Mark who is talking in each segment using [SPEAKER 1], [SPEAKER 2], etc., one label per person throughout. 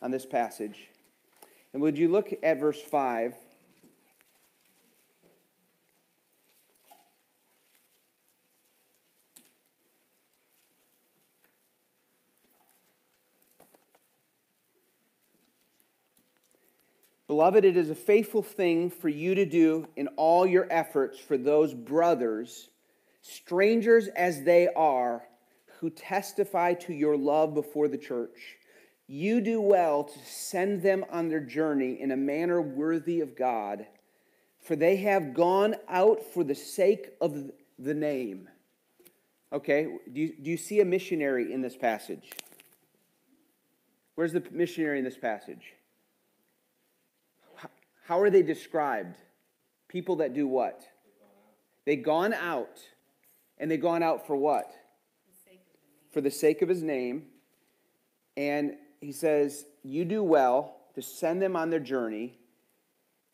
[SPEAKER 1] on this passage. And would you look at verse 5? Beloved, it is a faithful thing for you to do in all your efforts for those brothers, strangers as they are, who testify to your love before the church. You do well to send them on their journey in a manner worthy of God, for they have gone out for the sake of the name. Okay, do you see a missionary in this passage? Where's the missionary in this passage? How are they described? People that do what? They've gone out. And they've gone out for what? For the sake of his name. And he says, you do well to send them on their journey,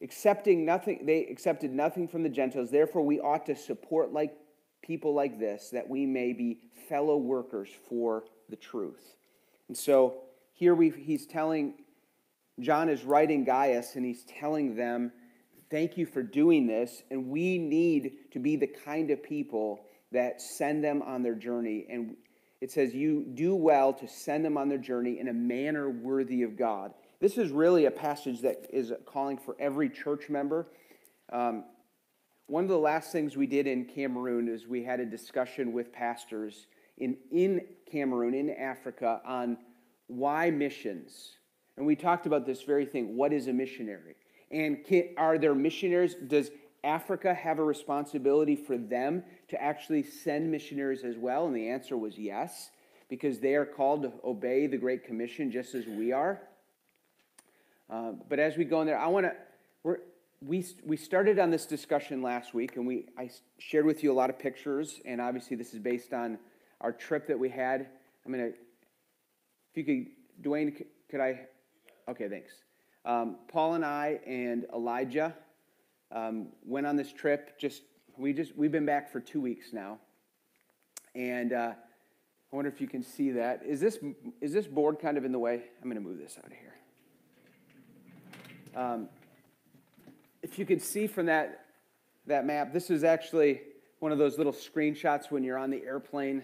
[SPEAKER 1] accepting nothing. They accepted nothing from the Gentiles. Therefore, we ought to support people like this, that we may be fellow workers for the truth. And so here he's telling, John is writing Gaius, and he's telling them, thank you for doing this, and we need to be the kind of people that send them on their journey. And it says, you do well to send them on their journey in a manner worthy of God. This is really a passage that is calling for every church member. One of the last things we did in Cameroon is we had a discussion with pastors in Cameroon, in Africa, on why missions. And we talked about this very thing. What is a missionary? And are there missionaries? Does Africa have a responsibility for them to actually send missionaries as well? And the answer was yes, because they are called to obey the Great Commission just as we are. But as we go in there, we started on this discussion last week, and I shared with you a lot of pictures, and obviously this is based on our trip that we had. If you could, Dwayne, could I? Okay, thanks. Paul and I and Elijah went on this trip. We've been back for 2 weeks now, and I wonder if you can see that. Is this board kind of in the way? I'm going to move this out of here. If you could see from that map, this is actually one of those little screenshots when you're on the airplane.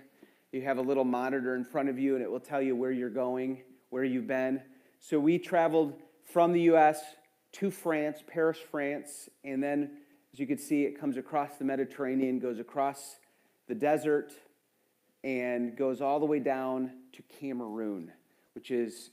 [SPEAKER 1] You have a little monitor in front of you, and it will tell you where you're going, where you've been. So we traveled from the U.S. to France, Paris, France, and then, as you can see, it comes across the Mediterranean, goes across the desert, and goes all the way down to Cameroon, which is,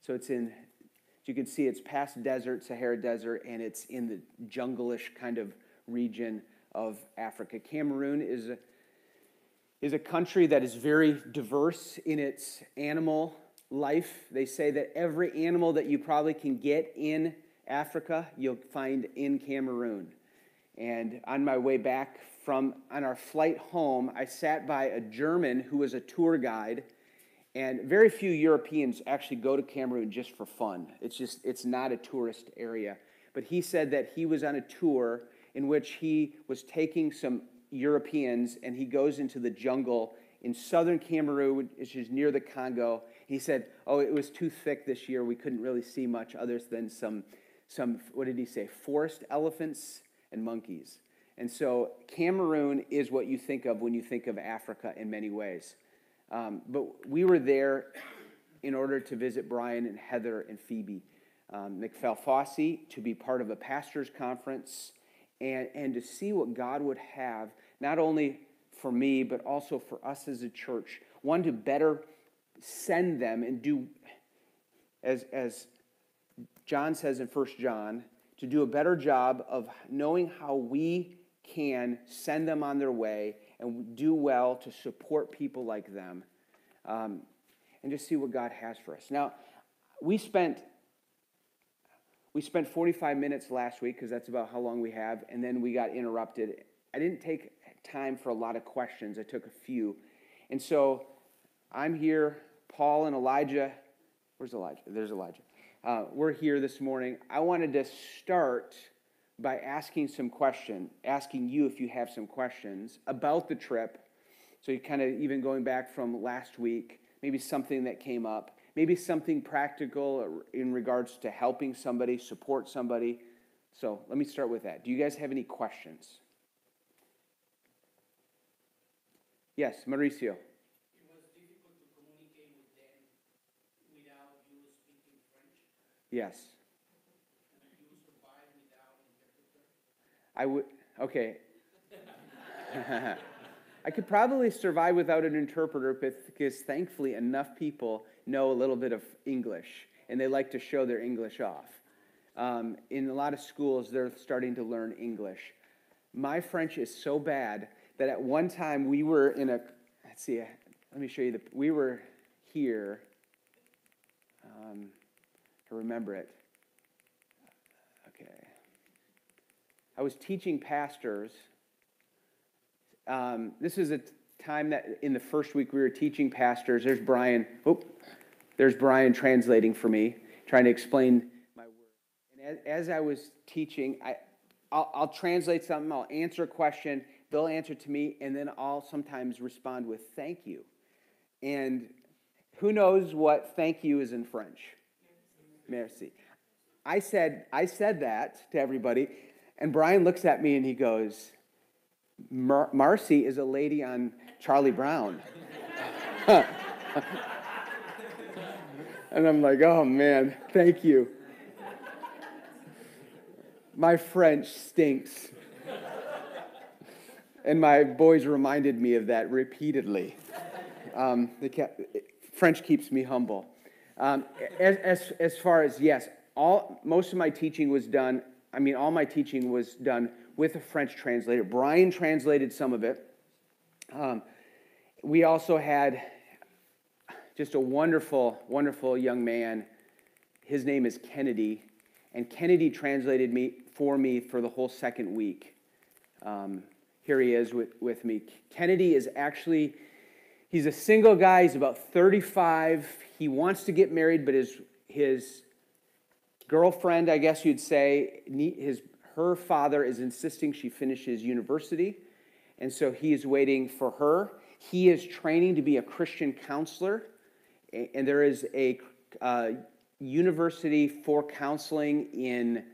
[SPEAKER 1] so it's in, as you can see, it's past desert, Sahara Desert, and it's in the jungle-ish kind of region of Africa. Cameroon is a country that is very diverse in its animal life. They say that every animal that you probably can get in Africa, you'll find in Cameroon. And on my way back on our flight home, I sat by a German who was a tour guide, and very few Europeans actually go to Cameroon just for fun. It's not a tourist area. But he said that he was on a tour in which he was taking some Europeans, and he goes into the jungle in southern Cameroon, which is near the Congo. He said, it was too thick this year. We couldn't really see much other than some, what did he say, forest elephants and monkeys. And so Cameroon is what you think of when you think of Africa in many ways. But we were there in order to visit Brian and Heather and Phoebe McFalfossi, to be part of a pastor's conference, and to see what God would have, not only for me, but also for us as a church. One, to better send them and do, as John says in 1 John, to do a better job of knowing how we can send them on their way and do well to support people like them, and just see what God has for us. Now, we spent 45 minutes last week, because that's about how long we have, and then we got interrupted. I didn't take time for a lot of questions. I took a few. And so I'm here, Paul and Elijah. Where's Elijah? There's Elijah. We're here this morning. I wanted to start by asking you if you have some questions about the trip. So you kind of, even going back from last week, maybe something that came up. maybe something practical in regards to helping somebody, support somebody. So let me start with that. Do you guys have any questions? Yes, Mauricio.
[SPEAKER 2] It was difficult to communicate with them without you speaking French.
[SPEAKER 1] Yes.
[SPEAKER 2] You survive without interpreter.
[SPEAKER 1] I would, okay. I could probably survive without an interpreter because thankfully enough people know a little bit of English and they like to show their English off. In a lot of schools, they're starting to learn English. My French is so bad that at one time we were in a, let's see, let me show you, we were here, to remember it. Okay. I was teaching pastors. This is a time that in the first week we were teaching pastors. There's Brian. There's Brian translating for me, trying to explain my word. And as I was teaching, I'll translate something. I'll answer a question. They'll answer to me, and then I'll sometimes respond with "thank you." And who knows what "thank you" is in French? Merci. I said that to everybody, and Brian looks at me and he goes, Marcy is a lady on Charlie Brown. And I'm like, oh man, thank you. My French stinks. And my boys reminded me of that repeatedly. French keeps me humble. As far as, yes, most of my teaching was done, all my teaching was done with a French translator. Brian translated some of it. We also had just a wonderful, wonderful young man. His name is Kennedy, and Kennedy translated for me for the whole second week. Here he is with me. Kennedy is actually, he's a single guy. He's about 35. He wants to get married, but his girlfriend, I guess you'd say, her father is insisting she finishes university, and so he is waiting for her. He is training to be a Christian counselor, and there is a university for counseling in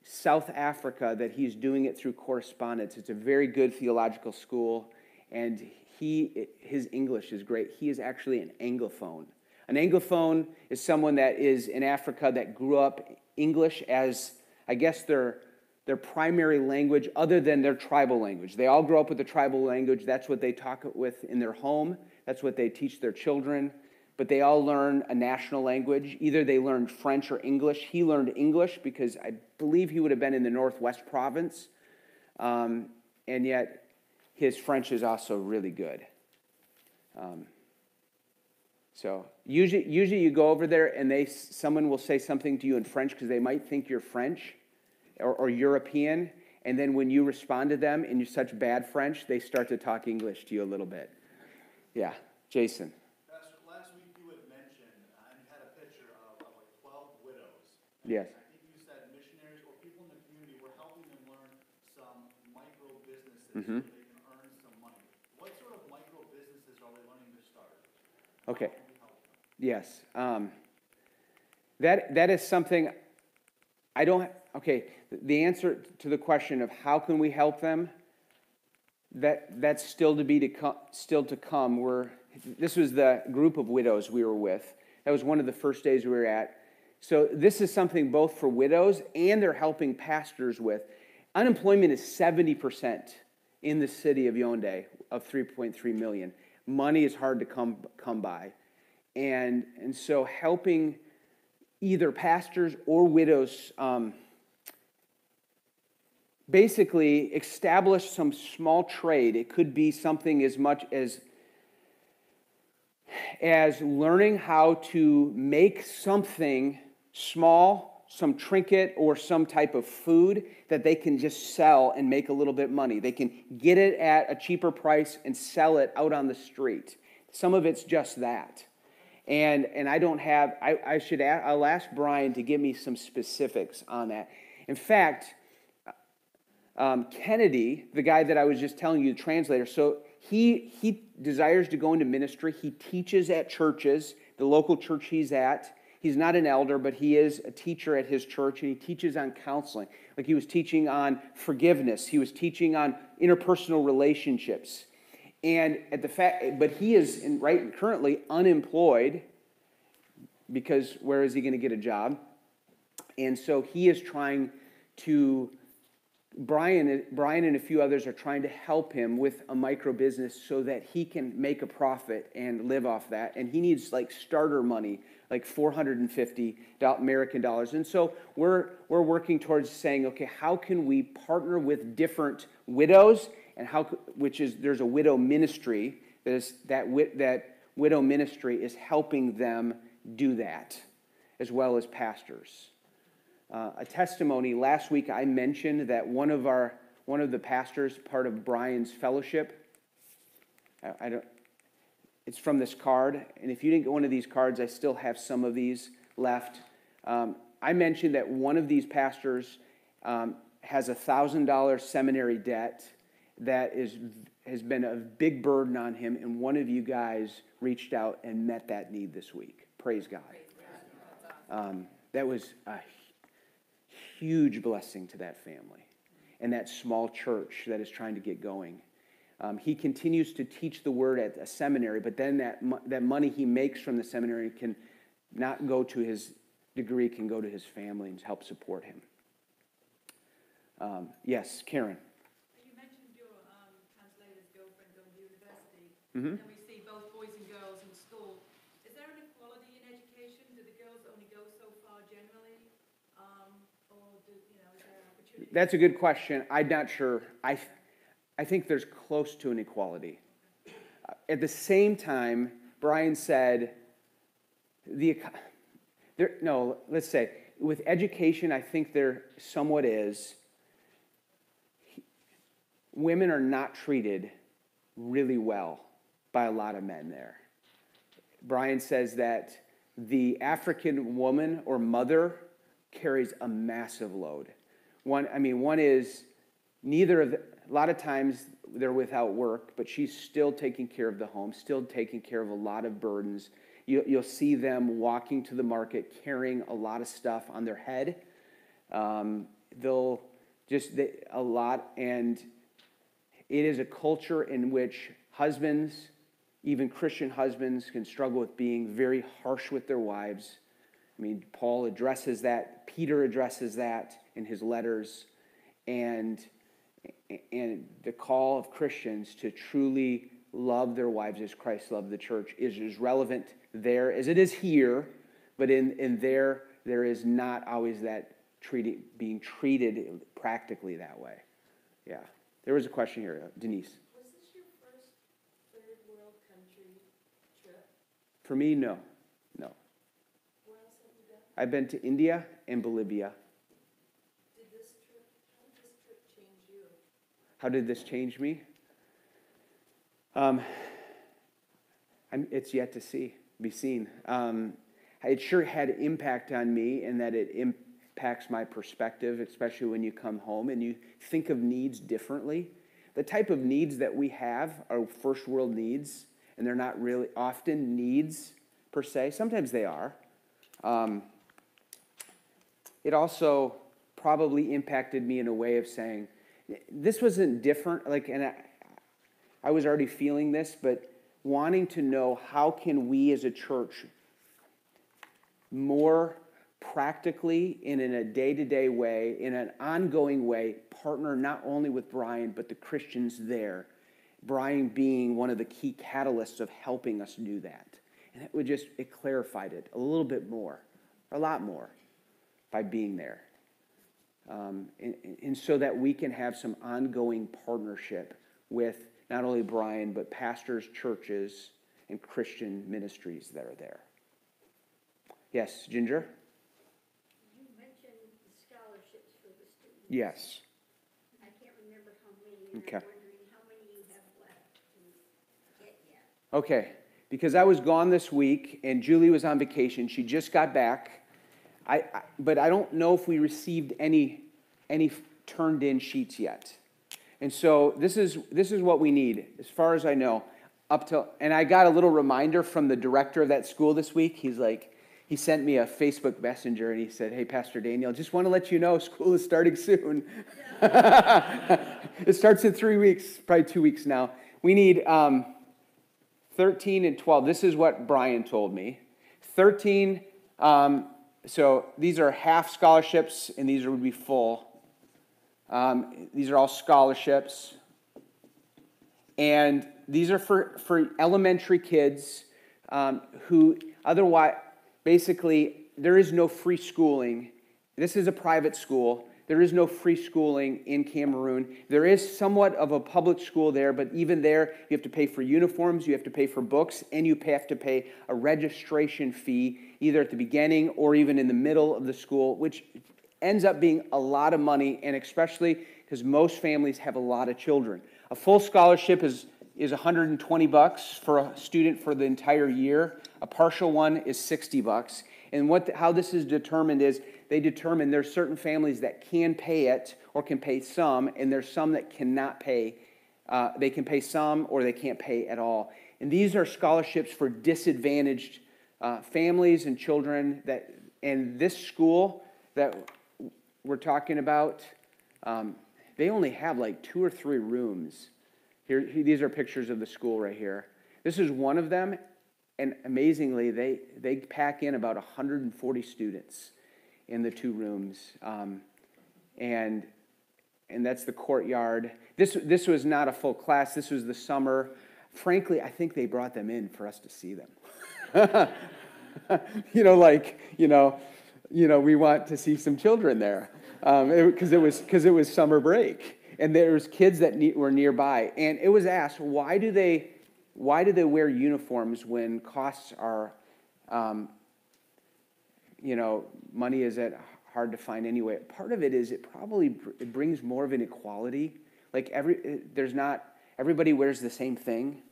[SPEAKER 1] South Africa that he's doing it through correspondence. It's a very good theological school, and his English is great. He is actually an Anglophone. An Anglophone is someone that is in Africa that grew up English as, I guess, their primary language other than their tribal language. They all grow up with the tribal language. That's what they talk with in their home. That's what they teach their children. But they all learn a national language. Either they learned French or English. He learned English because I believe he would have been in the Northwest Province. And yet his French is also really good. So usually you go over there and someone will say something to you in French because they might think you're French or European. And then when you respond to them in such bad French, they start to talk English to you a little bit. Yeah, Jason. Yes.
[SPEAKER 3] I think you said missionaries or people in the community were helping them learn some micro businesses so they can earn some money. What sort of micro businesses are they learning to start?
[SPEAKER 1] Okay. Yes. That is something I don't. Okay. The answer to the question of how can we help them, that's still to come. This was the group of widows we were with. That was one of the first days we were at. So this is something both for widows and they're helping pastors with. Unemployment is 70% in the city of Yaoundé of 3.3 million. Money is hard to come by. And so helping either pastors or widows basically establish some small trade. It could be something as much as learning how to make something small, some trinket or some type of food that they can just sell and make a little bit of money. They can get it at a cheaper price and sell it out on the street. Some of it's just that. And I don't have, I'll ask Brian to give me some specifics on that. In fact, Kennedy, the guy that I was just telling you, the translator, so he desires to go into ministry. He teaches at churches, the local church he's at. He's not an elder, but he is a teacher at his church, and he teaches on counseling. Like he was teaching on forgiveness. He was teaching on interpersonal relationships. And but he is currently unemployed because where is he going to get a job? And so he is trying to, Brian and a few others are trying to help him with a micro business so that he can make a profit and live off that. And he needs like starter money, like $450 American dollars. And so we're working towards saying, okay, how can we partner with different widows, and there's a widow ministry that widow ministry is helping them do that, as well as pastors. A testimony, last week I mentioned that one of the pastors, part of Brian's fellowship, it's from this card, and if you didn't get one of these cards, I still have some of these left. I mentioned that one of these pastors has a $1,000 seminary debt that has been a big burden on him, and one of you guys reached out and met that need this week. Praise God. That was a huge blessing to that family and that small church that is trying to get going. He continues to teach the word at a seminary, but then that money he makes from the seminary can not go to his degree, can go to his family and help support him. Yes, Karen.
[SPEAKER 4] You mentioned your translator's girlfriend going to university,
[SPEAKER 1] Mm-hmm.
[SPEAKER 4] and we see both boys and girls in school. Is there an equality in education? Do the girls only go so far generally, or is there an opportunity?
[SPEAKER 1] That's a good question. I'm not sure. I think there's close to an equality. At the same time, Brian said, let's say, with education, I think there somewhat is. Women are not treated really well by a lot of men there. Brian says that the African woman or mother carries a massive load. One is a lot of times they're without work, but she's still taking care of the home, still taking care of a lot of burdens. You'll see them walking to the market carrying a lot of stuff on their head. A lot, and it is a culture in which husbands, even Christian husbands, can struggle with being very harsh with their wives. I mean, Paul addresses that. Peter addresses that in his letters. And the call of Christians to truly love their wives as Christ loved the church is as relevant there as it is here, but in there is not always that being treated practically that way. Yeah. There was a question here, Denise.
[SPEAKER 4] Was this your first third world country trip?
[SPEAKER 1] For me, no.
[SPEAKER 4] Where else have you been?
[SPEAKER 1] I've been to India and Bolivia.
[SPEAKER 4] How did this trip change you?
[SPEAKER 1] How did this change me? It's yet to be seen. It sure had impact on me in that it impacts my perspective, especially when you come home and you think of needs differently. The type of needs that we have are first world needs, and they're not really often needs per se. Sometimes they are. It also probably impacted me in a way of saying, this wasn't different, and I was already feeling this, but wanting to know how can we as a church more practically and in a day-to-day way, in an ongoing way, partner not only with Brian, but the Christians there. Brian being one of the key catalysts of helping us do that. And it clarified it a little bit more, a lot more, by being there. And so that we can have some ongoing partnership with not only Brian, but pastors, churches, and Christian ministries that are there. Yes, Ginger?
[SPEAKER 5] You mentioned the scholarships for the students.
[SPEAKER 1] Yes.
[SPEAKER 5] I can't remember how many, and
[SPEAKER 1] Okay.
[SPEAKER 5] I'm wondering how many you have left to get yet.
[SPEAKER 1] Okay, because I was gone this week and Julie was on vacation. She just got back. But I don't know if we received any turned in sheets yet. And so this is what we need, as far as I know. up till, and I got a little reminder from the director of that school this week. He's like, he sent me a Facebook messenger and he said, "Hey, Pastor Daniel, just want to let you know school is starting soon." It starts in 3 weeks, probably 2 weeks now. We need 13 and 12. This is what Brian told me. 13, so these are half scholarships and these would be full. These are all scholarships. And these are for elementary kids who otherwise, basically, there is no free schooling. This is a private school. There is no free schooling in Cameroon. There is somewhat of a public school there, but even there, you have to pay for uniforms, you have to pay for books, and you have to pay a registration fee either at the beginning or even in the middle of the school, which ends up being a lot of money, and especially because most families have a lot of children. A full scholarship is $120 for a student for the entire year. A partial one is $60. And how this is determined is they determine there's certain families that can pay it or can pay some, and there's some that cannot pay. They can pay some or they can't pay at all. And these are scholarships for disadvantaged families and children. And this school that we're talking about, they only have like 2 or 3 rooms. These are pictures of the school right here. This is one of them, and amazingly, they pack in about 140 students in the 2 rooms, and that's the courtyard. This was not a full class. This was the summer. Frankly, I think they brought them in for us to see them. We want to see some children there because it was summer break, and there was kids that were nearby, and it was asked, why do they wear uniforms when costs are, money is hard to find anyway? Part of it is it brings more of an equality. Like everybody wears the same thing,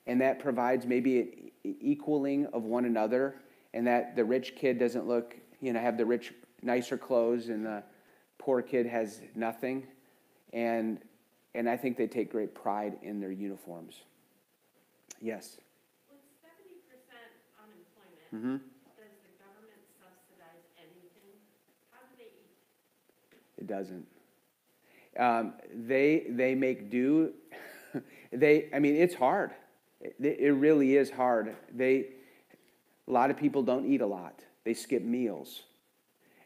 [SPEAKER 1] and that provides maybe an equaling of one another, and that the rich kid doesn't have the rich, nicer clothes, and the poor kid has nothing. And I think they take great pride in their uniforms. Yes?
[SPEAKER 5] With 70% unemployment, does the government subsidize anything? How do they eat?
[SPEAKER 1] It doesn't. They make do. It's hard. It really is hard. A lot of people don't eat a lot. They skip meals.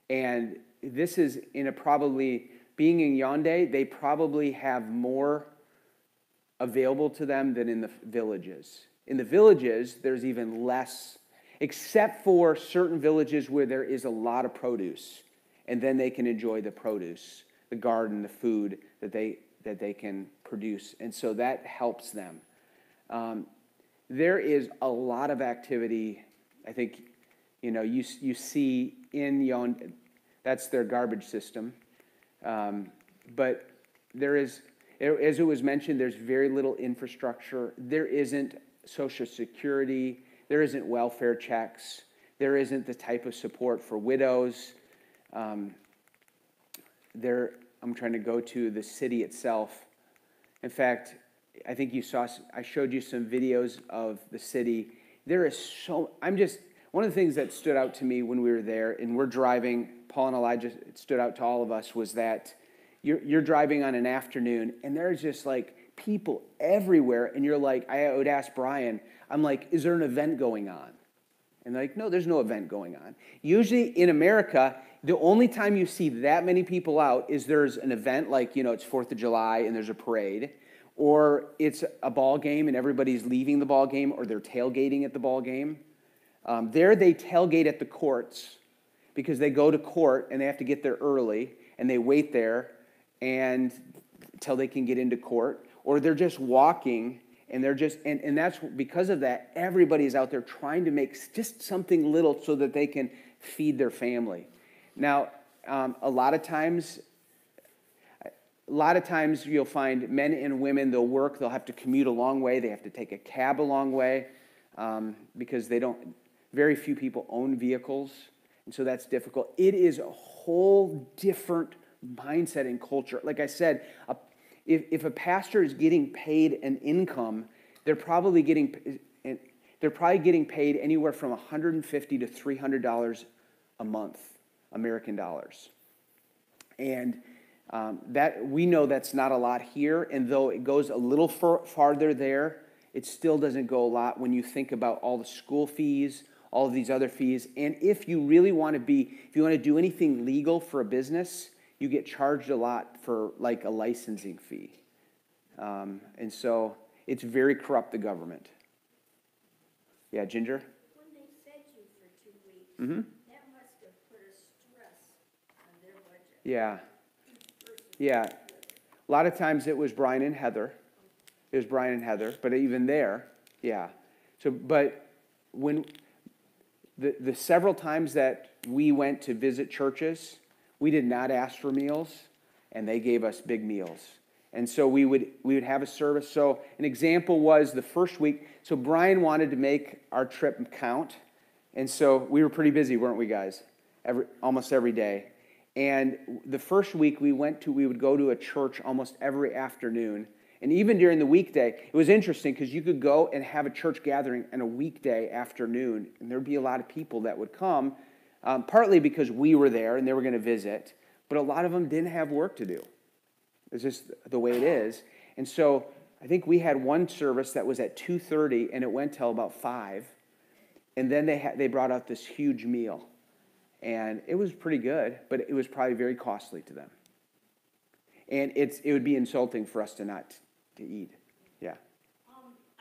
[SPEAKER 1] And this is being in Yaoundé, they probably have more available to them than in the villages. In the villages, there's even less, except for certain villages where there is a lot of produce, and then they can enjoy the produce, the garden, the food that they can produce, and so that helps them. There is a lot of activity. I think you see in Yaoundé, that's their garbage system, but there is. As it was mentioned, there's very little infrastructure. There isn't Social Security. There isn't welfare checks. There isn't the type of support for widows. I'm trying to go to the city itself. In fact, I think I showed you some videos of the city. There is one of the things that stood out to me when we were there, and we're driving, Paul and Elijah, it stood out to all of us, was that you're driving on an afternoon, and there's just like people everywhere, and you're like, I would ask Brian, I'm like, is there an event going on? And they're like, no, there's no event going on. Usually in America, the only time you see that many people out is there's an event, like, it's 4th of July and there's a parade, or it's a ball game and everybody's leaving the ball game, or they're tailgating at the ball game. There they tailgate at the courts because they go to court and they have to get there early, and they wait there and until they can get into court, or they're just walking, and and that's because of that, everybody's out there trying to make just something little so that they can feed their family. Now, a lot of times you'll find men and women, they'll have to commute a long way, they have to take a cab a long way, because very few people own vehicles, and so that's difficult. It is a whole different mindset and culture. Like I said, if a pastor is getting paid an income they're probably getting paid anywhere from $150 to $300 a month, American dollars. And that we know that's not a lot here, and though it goes a little farther there, it still doesn't go a lot when you think about all the school fees, all of these other fees. And if you really want to if you want to do anything legal for a business, you get charged a lot for like a licensing fee. And so it's very corrupt, the government. Yeah, Ginger?
[SPEAKER 5] When they fed you for 2 weeks,
[SPEAKER 1] Mm-hmm.
[SPEAKER 5] that must have put a stress on their budget.
[SPEAKER 1] Yeah. Yeah. A lot of times it was Brian and Heather. It was Brian and Heather, but even there, yeah. So, but when the several times that we went to visit churches, we did not ask for meals, and they gave us big meals. And so we would have a service. So an example was the first week. So Brian wanted to make our trip count, and so we were pretty busy, weren't we, guys? Almost every day. And the first week we would go to a church almost every afternoon. And even during the weekday, it was interesting because you could go and have a church gathering on a weekday afternoon, and there'd be a lot of people that would come, partly because we were there and they were going to visit, but a lot of them didn't have work to do. It's just the way it is. And so I think we had one service that was at 2:30, and it went till about 5. And then they brought out this huge meal. And it was pretty good, but it was probably very costly to them. And it would be insulting for us to not to eat. Yeah.
[SPEAKER 6] I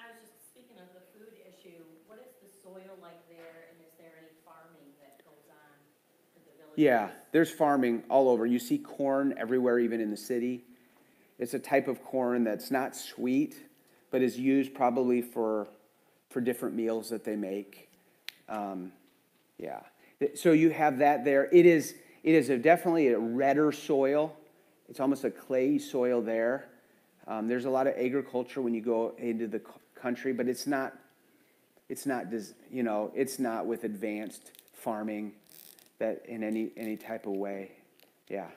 [SPEAKER 6] was just speaking of the food issue. What is the soil like there, and is there any farming that goes on in the village?
[SPEAKER 1] Yeah, there's farming all over. You see corn everywhere, even in the city. It's a type of corn that's not sweet, but is used probably for different meals that they make. Yeah. So you have that there. It is definitely a redder soil. It's almost a clayey soil there. There's a lot of agriculture when you go into the country, but it's not with advanced farming that in any type of way. Yeah.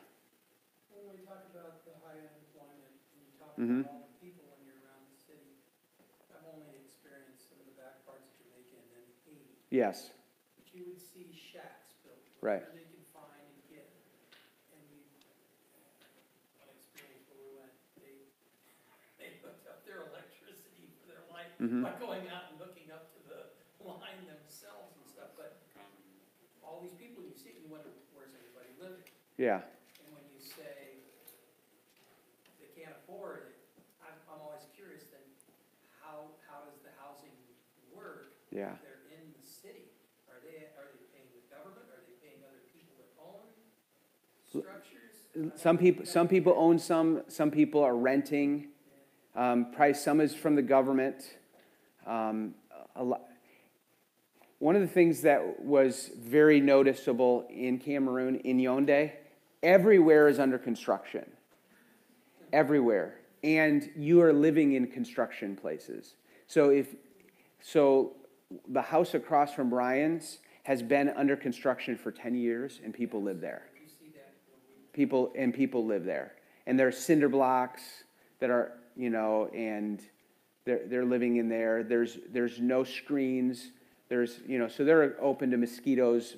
[SPEAKER 2] When we talk about the high unemployment, and you talk
[SPEAKER 1] Mhm.
[SPEAKER 2] about all the people when you're around the city, I've only experienced some of the back parts of Jamaica and then Haiti.
[SPEAKER 1] Yes.
[SPEAKER 2] But you would see shacks built.
[SPEAKER 1] Right.
[SPEAKER 2] Where they could find and get. And one experience where we went, they hooked up their electricity for their light
[SPEAKER 1] Mhm.
[SPEAKER 2] by going out and hooking up to the line themselves and stuff. But all these people you see, you wonder, where's everybody living?
[SPEAKER 1] Yeah.
[SPEAKER 2] And when you say they can't afford it, I'm always curious then, how does the housing work?
[SPEAKER 1] Yeah.
[SPEAKER 2] If they're in the city? Are they paying the government? Are they paying other people that own structures?
[SPEAKER 1] Some people own some people are renting. Probably some is from the government. One of the things that was very noticeable in Cameroon, in Yaoundé, everywhere is under construction. Everywhere. And you are living in construction places. So the house across from Brian's has been under construction for 10 years, and people live there.
[SPEAKER 2] You see that
[SPEAKER 1] People live there. And there's cinder blocks that are, and they're living in there. There's no screens. So they're open to mosquitoes.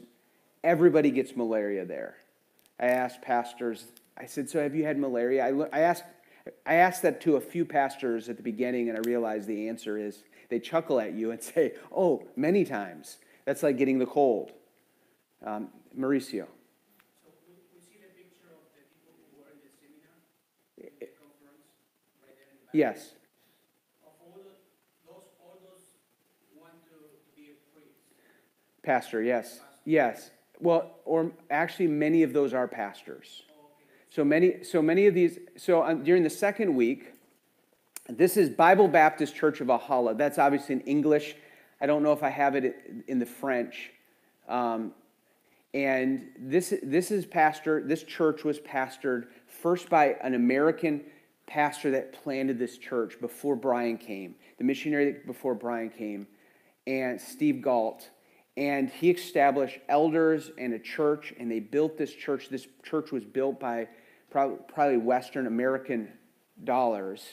[SPEAKER 1] Everybody gets malaria there. I asked pastors, I said, so have you had malaria? I asked that to a few pastors at the beginning, and I realized the answer is they chuckle at you and say, oh, many times. That's like getting the cold. Mauricio.
[SPEAKER 2] So we see the picture of the people who were in the seminar, in the conference, right there in the back.
[SPEAKER 1] Yes.
[SPEAKER 2] Of all those want to be a priest.
[SPEAKER 1] Pastor, yes. Yes. Well, or actually many of those are pastors. So many of these, during the second week, this is Bible Baptist Church of Valhalla. That's obviously in English. I don't know if I have it in the French. And this church was pastored first by an American pastor that planted this church before Brian came, the missionary before Brian came, and Steve Galt. And he established elders and a church, and they built this church. This church was built by probably Western American dollars.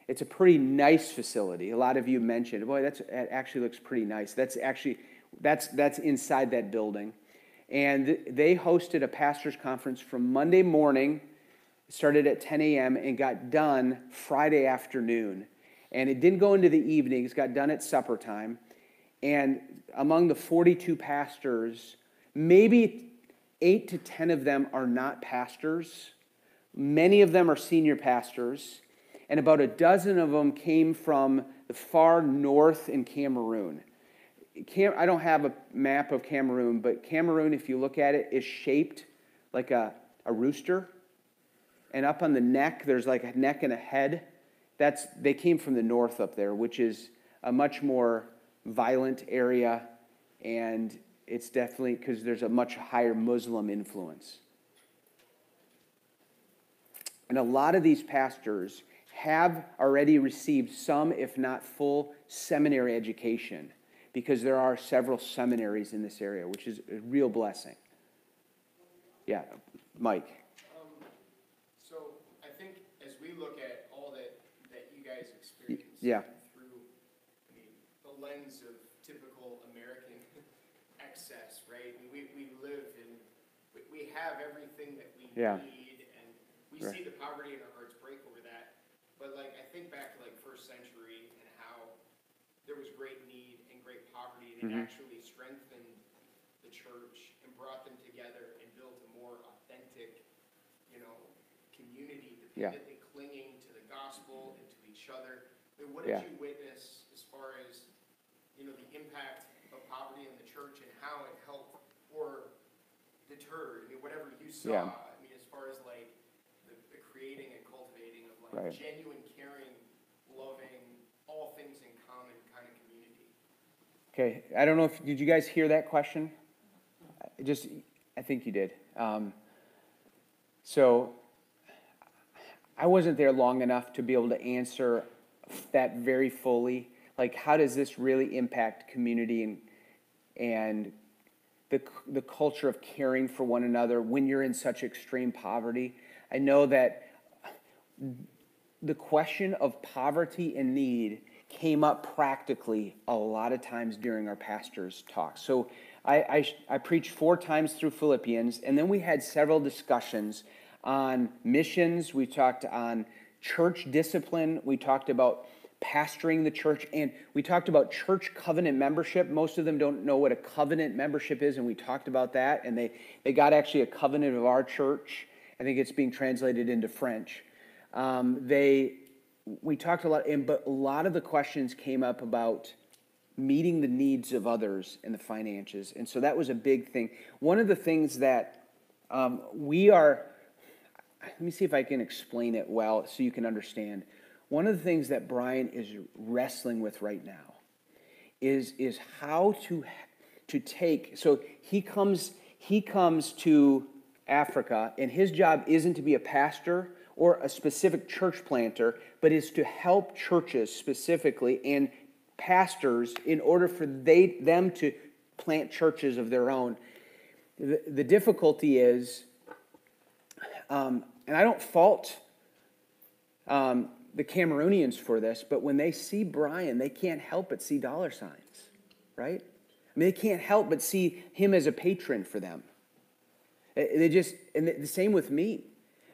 [SPEAKER 1] It's a pretty nice facility. A lot of you mentioned, boy, it actually looks pretty nice. That's inside that building. And they hosted a pastor's conference from Monday morning, started at 10 a.m. and got done Friday afternoon. And it didn't go into the evenings, got done at supper time. And among the 42 pastors, maybe 8 to 10 of them are not pastors. Many of them are senior pastors. And about a dozen of them came from the far north in Cameroon. I don't have a map of Cameroon, but Cameroon, if you look at it, is shaped like a rooster. And up on the neck, there's like a neck and a head. They came from the north up there, which is a much more violent area, and it's definitely because there's a much higher Muslim influence. And a lot of these pastors have already received some, if not full, seminary education, because there are several seminaries in this area, which is a real blessing. Yeah, Mike.
[SPEAKER 7] So I think as we look at all that you guys experience
[SPEAKER 1] Yeah.
[SPEAKER 7] through, the lens of typical American excess, right? We live in, we have everything that we need, and we see the poverty and our hearts break over that. But like, I think back to like first century and how there was great need and great poverty, and it actually strengthened the church and brought them together and built a more authentic, community, dependently clinging to the gospel and to each other. I mean, what did you witness as far as, the impact of poverty in the church and how it helped or deterred? I mean, whatever you saw, as far as like the creating and cultivating of like genuine, caring, loving, all things in common kind of community.
[SPEAKER 1] Okay, I don't know did you guys hear that question? I think you did. So I wasn't there long enough to be able to answer that very fully. Like, how does this really impact community and the culture of caring for one another when you're in such extreme poverty? I know that the question of poverty and need came up practically a lot of times during our pastor's talk. So I preached 4 times through Philippians, and then we had several discussions on missions. We talked on church discipline. We talked about pastoring the church, and we talked about church covenant membership. Most of them don't know what a covenant membership is, and we talked about that, and they got actually a covenant of our church. I think it's being translated into French. We talked a lot, but a lot of the questions came up about meeting the needs of others and the finances, and so that was a big thing. One of the things that let me see if I can explain it well so you can understand. One of the things that Brian is wrestling with right now is how to take. So he comes to Africa, and his job isn't to be a pastor or a specific church planter, but is to help churches specifically and pastors in order for them to plant churches of their own. The difficulty is, and I don't fault the Cameroonians for this, but when they see Brian, they can't help but see dollar signs, right? I mean, they can't help but see him as a patron for them. And the same with me.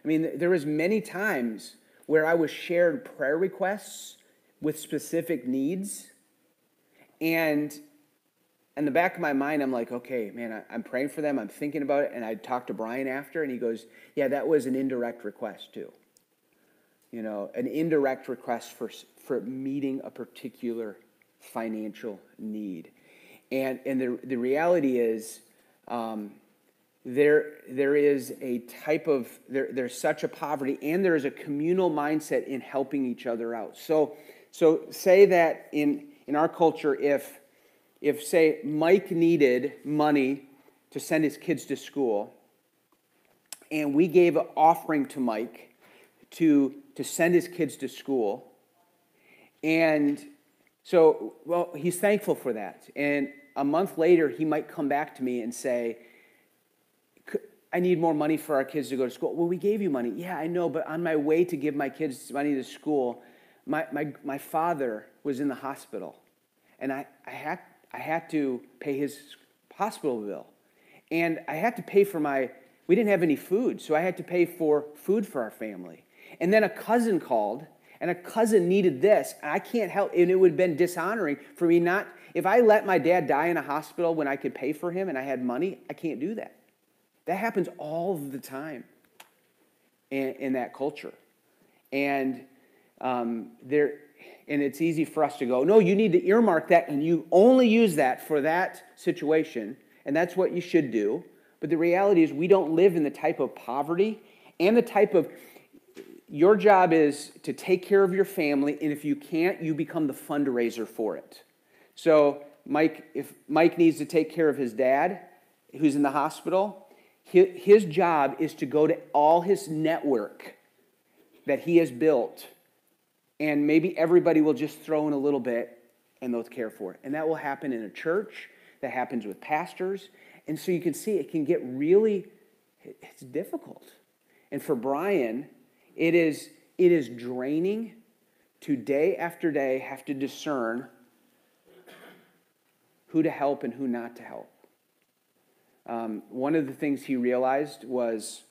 [SPEAKER 1] I mean, there was many times where I was shared prayer requests with specific needs, and in the back of my mind, I'm like, okay, man, I'm praying for them, I'm thinking about it, and I talked to Brian after, and he goes, yeah, that was an indirect request too. An indirect request for meeting a particular financial need. And the reality is, there is a type of, there's such a poverty, and there is a communal mindset in helping each other out. So say that in our culture, if say Mike needed money to send his kids to school, and we gave an offering to Mike to send his kids to school, and so, well, he's thankful for that. And a month later, he might come back to me and say, I need more money for our kids to go to school. Well, we gave you money. Yeah, I know, but on my way to give my kids money to school, My father was in the hospital, and I had to pay his hospital bill. And I had to pay for we didn't have any food, so I had to pay for food for our family. And then a cousin called, and a cousin needed this, and I can't help, and it would have been dishonoring for me not, if I let my dad die in a hospital when I could pay for him and I had money, I can't do that. That happens all the time in that culture. And and it's easy for us to go, no, you need to earmark that, and you only use that for that situation, and that's what you should do. But the reality is we don't live in the type of poverty and the type of, your job is to take care of your family, and if you can't, you become the fundraiser for it. So if Mike needs to take care of his dad, who's in the hospital, his job is to go to all his network that he has built, and maybe everybody will just throw in a little bit, and they'll care for it. And that will happen in a church. That happens with pastors. And so you can see it can get really, it's difficult. And for Brian, it is draining to day after day have to discern who to help and who not to help. One of the things he realized was,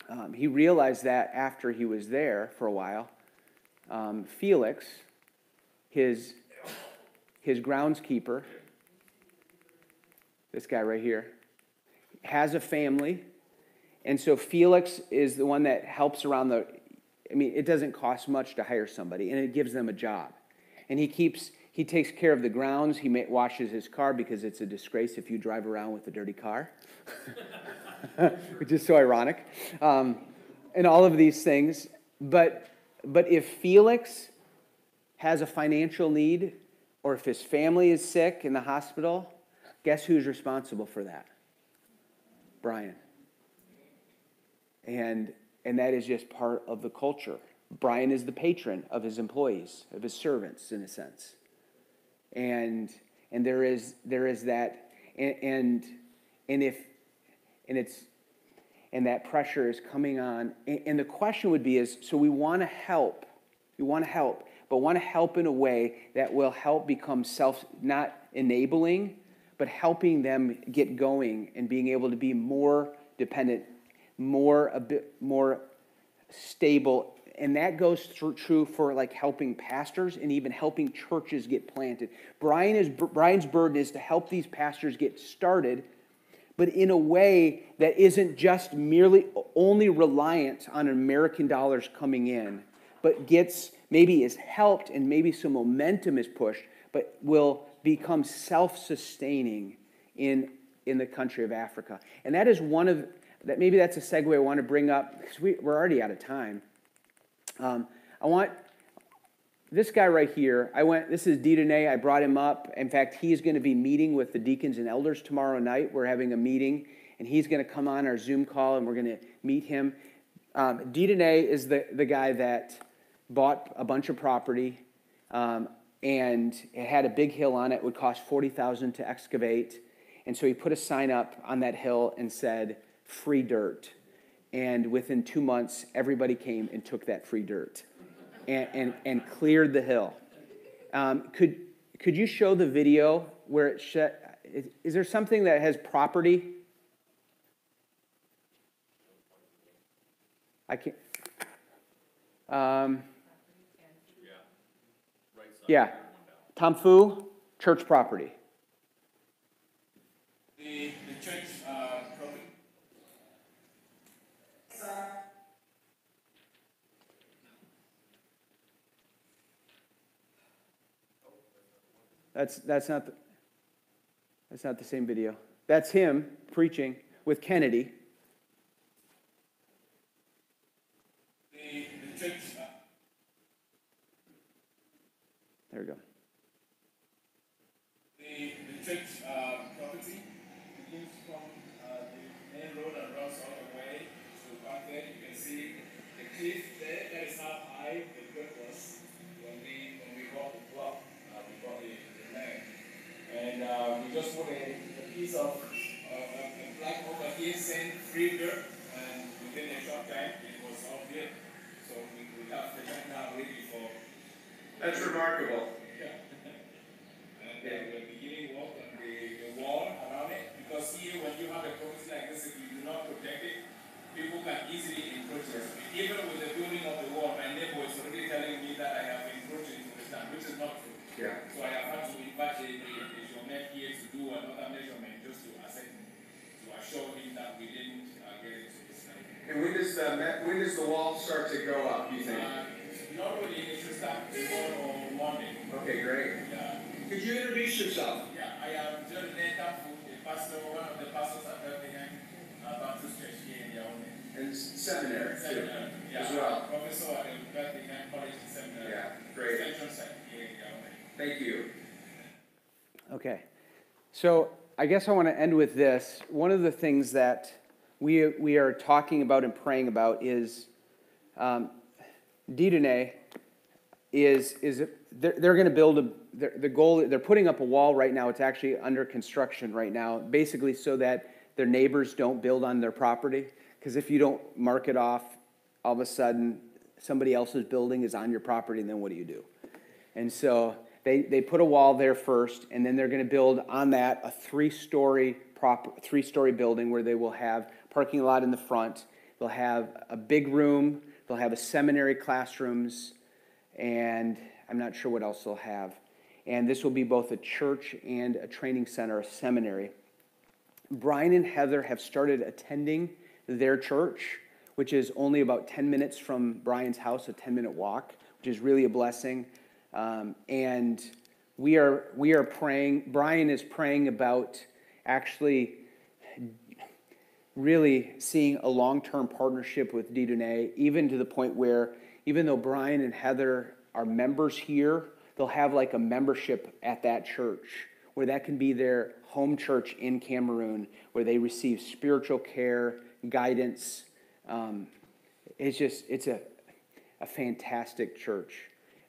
[SPEAKER 1] that after he was there for a while, Felix, his groundskeeper, this guy right here, has a family. And so Felix is the one that helps around it doesn't cost much to hire somebody, and it gives them a job. And he takes care of the grounds. He washes his car because it's a disgrace if you drive around with a dirty car, which is so ironic. And all of these things. But if Felix has a financial need, or if his family is sick in the hospital, guess who's responsible for that? Brian. And that is just part of the culture. Brian is the patron of his employees, of his servants, in a sense. And there is that, and that pressure is coming on. And the question would be so we want to help, but want to help in a way that will help become not enabling, but helping them get going and being able to be more dependent, a bit more stable. And that goes true for like helping pastors and even helping churches get planted. Brian's burden is to help these pastors get started, but in a way that isn't just merely only reliant on American dollars coming in, but maybe is helped and maybe some momentum is pushed, but will become self-sustaining in the country of Africa. And that is maybe that's a segue I want to bring up, because we're already out of time. I want this guy right here. This is Dieudonné. I brought him up. In fact, he's going to be meeting with the deacons and elders tomorrow night. We're having a meeting, and he's going to come on our Zoom call, and we're going to meet him. Dieudonné is the guy that bought a bunch of property, and it had a big hill on it. It would cost $40,000 to excavate. And so he put a sign up on that hill and said, "Free dirt." And within 2 months, everybody came and took that free dirt and cleared the hill. Could you show the video where is there something that has property? I can't. Yeah. Tom Fu, church property.
[SPEAKER 8] The church property.
[SPEAKER 1] That's not the same video. That's him preaching with Kennedy.
[SPEAKER 8] The church.
[SPEAKER 1] There we go.
[SPEAKER 8] The church property begins from the main road and runs all the way to back there. You can see the cliff there. That is how high the cliff was when we bought the block. We bought the land, and we just put a piece of a plaque over here saying "free dirt," and within a short time it was all built. So we have the land now ready for
[SPEAKER 9] That's remarkable.
[SPEAKER 8] Yeah. And we're beginning work on the wall around it, because here, when you have a property like this, if you do not protect it, people can easily encroach it. Even with the building of the wall, my neighbor is already telling me that I have encroached into the stand, which is not true.
[SPEAKER 9] Yeah.
[SPEAKER 8] So I have had to invite the measurement here to do another measurement just to assure him that we didn't get into the stand.
[SPEAKER 9] And when does the wall start to go up, you think?
[SPEAKER 8] Normally, it should start tomorrow or Monday.
[SPEAKER 9] Okay, great.
[SPEAKER 8] Yeah.
[SPEAKER 9] Could you introduce yourself?
[SPEAKER 8] Yeah, I am John Nathan, the pastor, one of the pastors at Bethlehem Baptist Church here in Yaoundé.
[SPEAKER 9] And seminary, too,
[SPEAKER 8] Yeah,
[SPEAKER 9] as well.
[SPEAKER 8] Professor at the Bethlehem College Seminary.
[SPEAKER 9] Yeah, great.
[SPEAKER 8] Central Site here in Yaoundé.
[SPEAKER 9] Thank you.
[SPEAKER 1] Okay. So I guess I want to end with this. One of the things that we are talking about and praying about is Dieudonné is they're going to build the goal. They're putting up a wall right now. It's actually under construction right now, basically so that their neighbors don't build on their property. Because if you don't mark it off, all of a sudden somebody else's building is on your property, and then what do you do? And so they put a wall there first, and then they're going to build on that a three-story building where they will have parking lot in the front. They'll have a big room. They'll have a seminary classrooms, and I'm not sure what else they'll have. And this will be both a church and a training center, a seminary. Brian and Heather have started attending their church, which is only about 10 minutes from Brian's house, a 10-minute walk, which is really a blessing. And we are praying. Brian is praying about actually really seeing a long-term partnership with Dieudonné, even to the point where, even though Brian and Heather are members here, they'll have like a membership at that church, where that can be their home church in Cameroon, where they receive spiritual care, guidance. It's a fantastic church.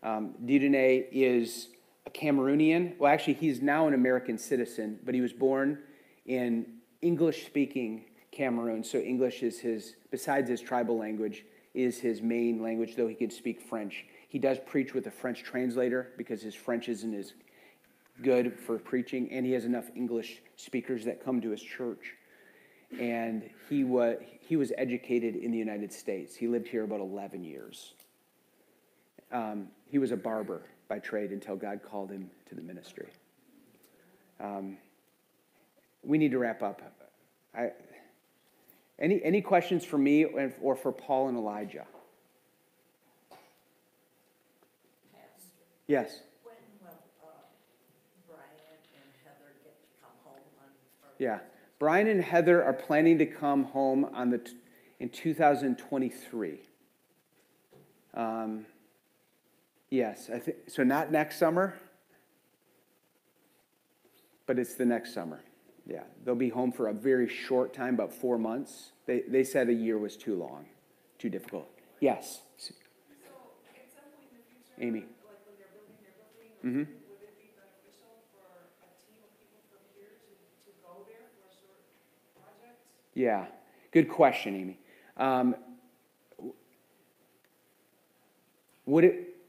[SPEAKER 1] Dieudonné is a Cameroonian. Well, actually, he's now an American citizen, but he was born in English-speaking Cameroon. So English is besides his tribal language, is his main language, though he can speak French. He does preach with a French translator because his French isn't as good for preaching, and he has enough English speakers that come to his church. And he was educated in the United States. He lived here about 11 years. He was a barber by trade until God called him to the ministry. We need to wrap up. Any questions for me or for Paul and Elijah? Yes.
[SPEAKER 10] When will Brian and Heather get to come home on?
[SPEAKER 1] Yeah. Brian and Heather are planning to come home in 2023. Yes, I think so. Not next summer, but it's the next summer. Yeah, they'll be home for a very short time, about 4 months. They said a year was too long, too difficult. Yes.
[SPEAKER 4] So at some point in the future,
[SPEAKER 1] Amy.
[SPEAKER 4] like when they're building their building,
[SPEAKER 1] Mm-hmm.
[SPEAKER 4] would it be beneficial for a team of people from here to go there for a short project?
[SPEAKER 1] Yeah, good question, Amy.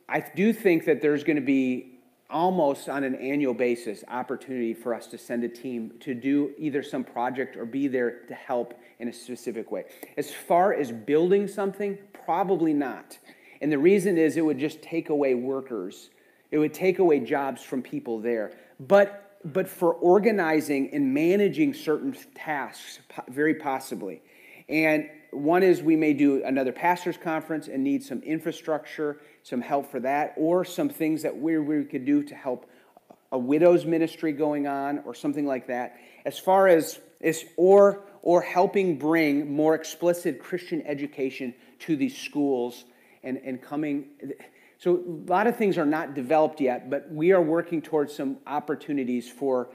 [SPEAKER 1] I do think that there's going to be almost on an annual basis opportunity for us to send a team to do either some project or be there to help in a specific way. As far as building something, probably not. And the reason is it would just take away workers. It would take away jobs from people there. But for organizing and managing certain tasks, very possibly. And one is we may do another pastor's conference and need some infrastructure, some help for that, or some things that we could do to help a widow's ministry going on or something like that. As far as or helping bring more explicit Christian education to these schools and coming. So a lot of things are not developed yet, but we are working towards some opportunities for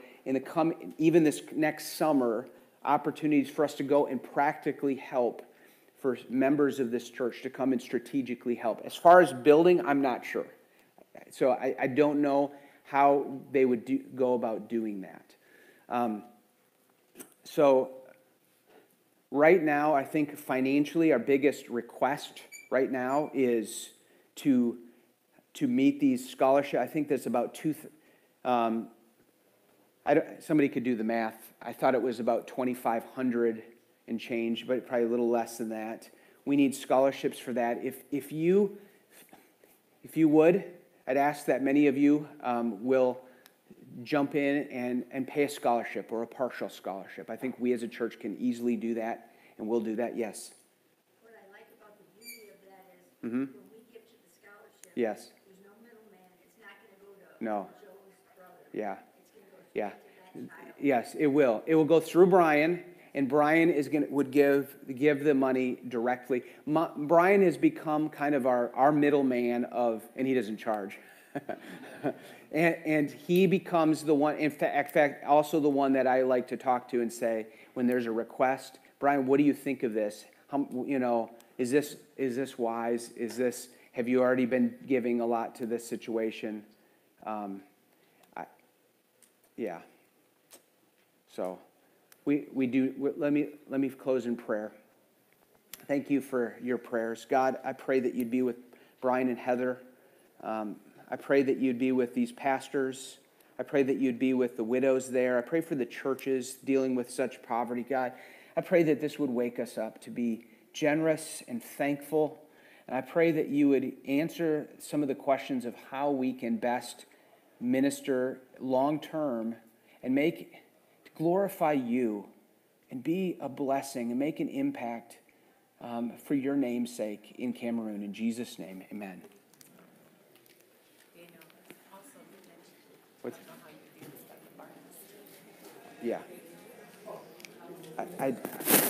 [SPEAKER 1] even this next summer, opportunities for us to go and practically help for members of this church to come and strategically help. As far as building, I'm not sure. So I don't know how they would go about doing that. So right now, I think financially our biggest request right now is to to meet these scholarship. I think that's about somebody could do the math. I thought it was about 2,500 and change, but probably a little less than that. We need scholarships for that. If you would, I'd ask that many of you will jump in and pay a scholarship or a partial scholarship. I think we as a church can easily do that, and we'll do that. Yes.
[SPEAKER 5] What I like about the beauty of that is
[SPEAKER 1] Mm-hmm.
[SPEAKER 5] when we give to the scholarship,
[SPEAKER 1] Yes.
[SPEAKER 5] there's no middleman. It's not going to go to
[SPEAKER 1] No.
[SPEAKER 5] Joe's brother.
[SPEAKER 1] Yeah.
[SPEAKER 5] It's going to go
[SPEAKER 1] Yeah.
[SPEAKER 5] straight to that child.
[SPEAKER 1] Yes, it will. It will go through Brian, and Brian would give the money directly. Brian has become kind of our middleman and he doesn't charge. and he becomes the one, in fact, also the one that I like to talk to and say, when there's a request, Brian, what do you think of this? Is this wise? Have you already been giving a lot to this situation? Yeah. So we do. Let me close in prayer. Thank you for your prayers, God. I pray that you'd be with Brian and Heather. I pray that you'd be with these pastors. I pray that you'd be with the widows there. I pray for the churches dealing with such poverty, God. I pray that this would wake us up to be generous and thankful. And I pray that you would answer some of the questions of how we can best minister long term and glorify you and be a blessing and make an impact for your name's sake in Cameroon. In Jesus' name, amen.
[SPEAKER 10] You know, also you mentioned, I
[SPEAKER 1] What's-
[SPEAKER 10] don't know how you do this, but the Barnabas.
[SPEAKER 1] Yeah.